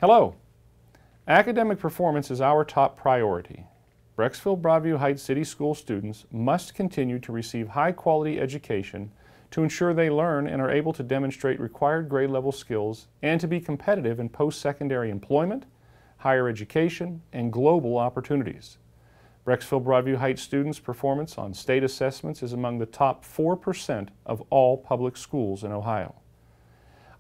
Hello. Academic performance is our top priority. Brecksville-Broadview Heights City School students must continue to receive high-quality education to ensure they learn and are able to demonstrate required grade-level skills and to be competitive in post-secondary employment, higher education, and global opportunities. Brecksville-Broadview Heights students' performance on state assessments is among the top 4% of all public schools in Ohio.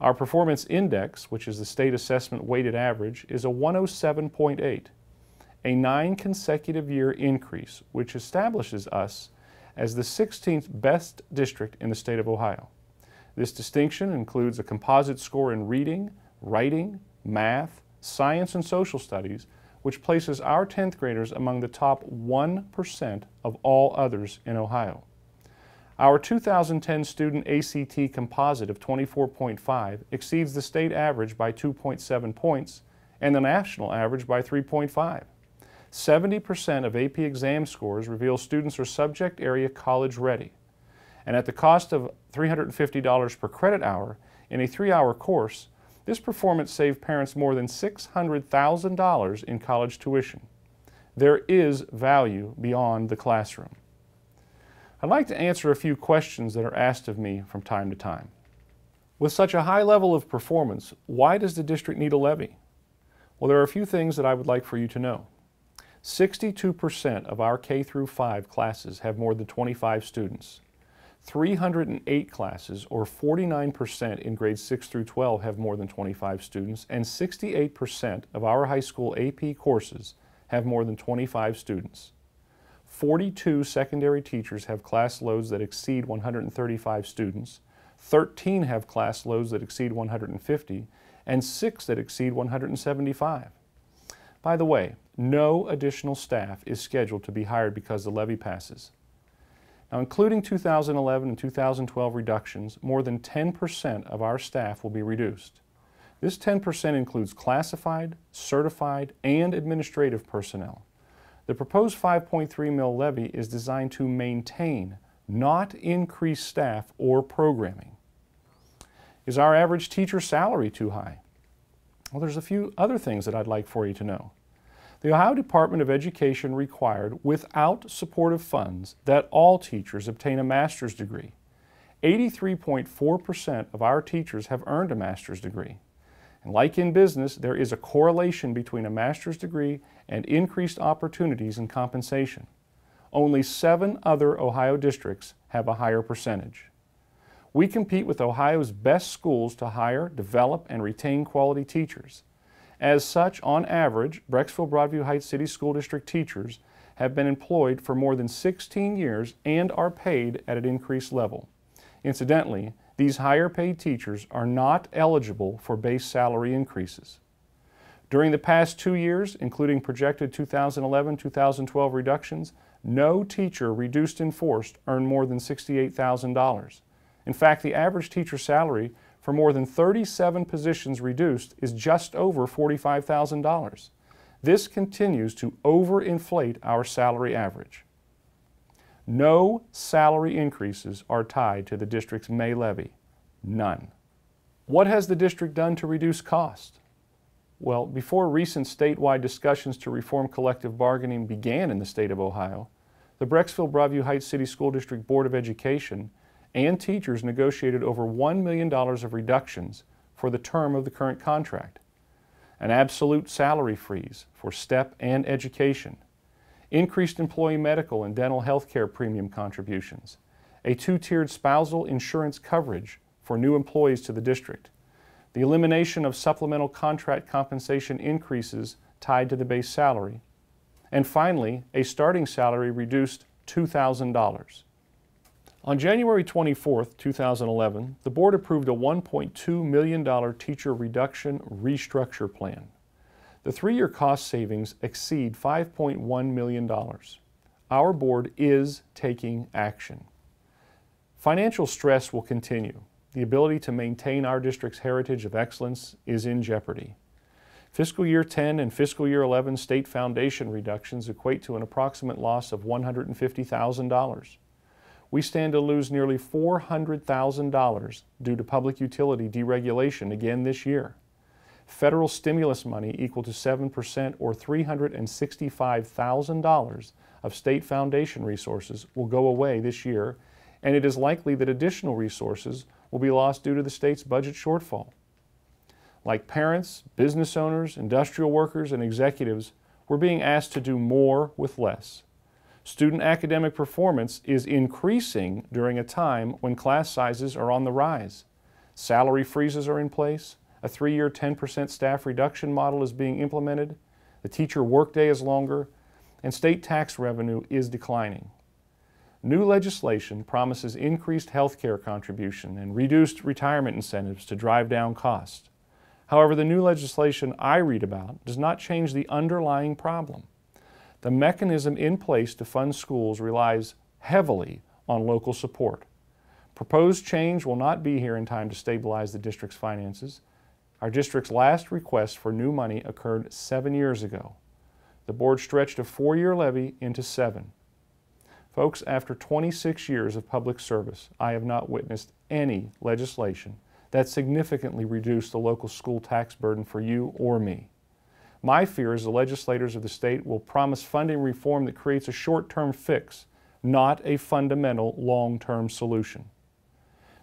Our performance index, which is the state assessment weighted average, is a 107.8, a 9 consecutive year increase, which establishes us as the 16th best district in the state of Ohio. This distinction includes a composite score in reading, writing, math, science, and social studies, which places our 10th graders among the top 1% of all others in Ohio. Our 2010 student ACT composite of 24.5 exceeds the state average by 2.7 points and the national average by 3.5. 70% of AP exam scores reveal students are subject area college ready. And at the cost of $350 per credit hour in a 3-hour course, this performance saved parents more than $600,000 in college tuition. There is value beyond the classroom. I'd like to answer a few questions that are asked of me from time to time. With such a high level of performance, why does the district need a levy? Well, there are a few things that I would like for you to know. 62% of our K-5 classes have more than 25 students. 308 classes, or 49% in grades 6 through 12, have more than 25 students, and 68% of our high school AP courses have more than 25 students. 42 secondary teachers have class loads that exceed 135 students, 13 have class loads that exceed 150, and 6 that exceed 175. By the way, no additional staff is scheduled to be hired because the levy passes. Now, including 2011 and 2012 reductions, more than 10% of our staff will be reduced. This 10% includes classified, certified, and administrative personnel. The proposed 5.3 mil levy is designed to maintain, not increase staff or programming. Is our average teacher salary too high? Well, there's a few other things that I'd like for you to know. The Ohio Department of Education required, without supportive funds, that all teachers obtain a master's degree. 83.4% of our teachers have earned a master's degree. And like in business, there is a correlation between a master's degree and increased opportunities and compensation. Only 7 other Ohio districts have a higher percentage. We compete with Ohio's best schools to hire, develop, and retain quality teachers. As such, on average, Brecksville-Broadview Heights City School District teachers have been employed for more than 16 years and are paid at an increased level. Incidentally, these higher paid teachers are not eligible for base salary increases. During the past 2 years, including projected 2011-2012 reductions, no teacher reduced in force earned more than $68,000. In fact, the average teacher salary for more than 37 positions reduced is just over $45,000. This continues to overinflate our salary average. No salary increases are tied to the district's May levy. None. What has the district done to reduce cost? Well, before recent statewide discussions to reform collective bargaining began in the state of Ohio, the Brecksville-Broadview Heights City School District Board of Education and teachers negotiated over $1 million of reductions for the term of the current contract. An absolute salary freeze for STEP and education, increased employee medical and dental health care premium contributions, a 2-tiered spousal insurance coverage for new employees to the district, the elimination of supplemental contract compensation increases tied to the base salary, and finally, a starting salary reduced $2,000. On January 24, 2011, the board approved a $1.2 million teacher reduction restructure plan. The 3-year cost savings exceed $5.1 million. Our board is taking action. Financial stress will continue. The ability to maintain our district's heritage of excellence is in jeopardy. Fiscal year 10 and fiscal year 11 state foundation reductions equate to an approximate loss of $150,000. We stand to lose nearly $400,000 due to public utility deregulation again this year. Federal stimulus money equal to 7% or $365,000 of state foundation resources will go away this year, and it is likely that additional resources will be lost due to the state's budget shortfall. Like parents, business owners, industrial workers, and executives, we're being asked to do more with less. Student academic performance is increasing during a time when class sizes are on the rise. Salary freezes are in place, a 3-year 10% staff reduction model is being implemented, the teacher workday is longer, and state tax revenue is declining. New legislation promises increased health care contribution and reduced retirement incentives to drive down costs. However, the new legislation I read about does not change the underlying problem. The mechanism in place to fund schools relies heavily on local support. Proposed change will not be here in time to stabilize the district's finances. Our district's last request for new money occurred 7 years ago. The board stretched a 4-year levy into 7. Folks, after 26 years of public service, I have not witnessed any legislation that significantly reduced the local school tax burden for you or me. My fear is the legislators of the state will promise funding reform that creates a short-term fix, not a fundamental long-term solution.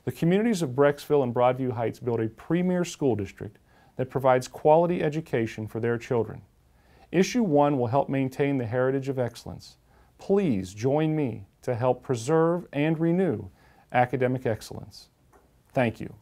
The communities of Brecksville and Broadview Heights build a premier school district that provides quality education for their children. Issue 1 will help maintain the heritage of excellence. Please join me to help preserve and renew academic excellence. Thank you.